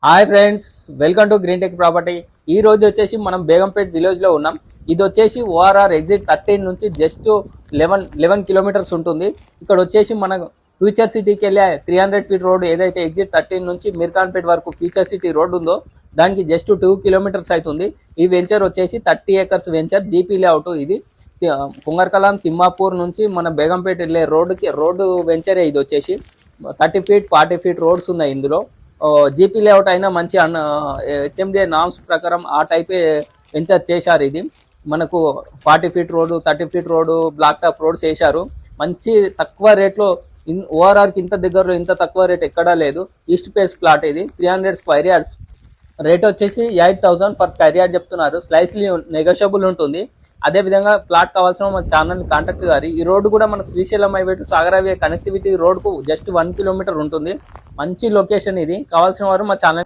Hi friends, welcome to green tech property. ఈ రోజు వచ్చేసి మనం బేగంపేట్ విలేజ్ లో ఉన్నాం. ఇది వచ్చేసి ఓఆర్ఆర్ ఎగ్జిట్ 13 నుంచి జస్ట్ 11 కిలోమీటర్స్ ఉంటుంది. ఇక్కడ వచ్చేసి మన ఫ్యూచర్ సిటీకి వెళ్ళే 300 ఫీట్ రోడ్ ఏదైతే ఎగ్జిట్ 13 నుంచి మిర్ఖాన్పేట్ వరకు ఫ్యూచర్ సిటీ రోడ్ ఉందో దానికి జస్ట్ 2 కిలోమీటర్స్ అవుతుంది. ఈ వెంచర్ వచ్చేసి 30 ఏకర్స్ వెంచర్, జీపీ లేఅవుట్. ఇది కుంగర్కలాం తిమ్మాపూర్ నుంచి మన బేగంపేట వెళ్ళే రోడ్డు వెంచరే. ఇది వచ్చేసి 30 ఫీట్ 40 ఫీట్ రోడ్స్ ఉన్నాయి ఇందులో. జీపీ లేఅవుట్ అయినా మంచి హెచ్ఎండిఏ నామ్స్ ప్రకారం ఆ టైపే వెంచర్ చేశారు. ఇది మనకు 40 feet road, 30 feet road, black top roads వేశారు. మంచి తక్కువ రేట్లో ఓఆర్ఆర్కి ఇంత దగ్గరలో ఇంత తక్కువ రేట్ ఎక్కడా లేదు. ఈస్ట్ ఫేస్ ప్లాట్ ఇది 300 స్క్వేర్ యార్డ్స్. రేట్ వచ్చేసి 8,000 ఫర్ స్క్వేర్ యార్డ్ చెప్తున్నారు. స్లైస్లీ నెగోషియబుల్ ఉంటుంది. అదే విధంగా ప్లాట్ కావాల్సిన మన ఛానల్ కాంటాక్ట్ గారి. ఈ రోడ్డు కూడా మన Srisailam highway to Sagar highway connectivity road కు జస్ట్ 1 కిలోమీటర్ ఉంటుంది. మంచి లొకేషన్ ఇది. కావాల్సిన వారు మా ఛానల్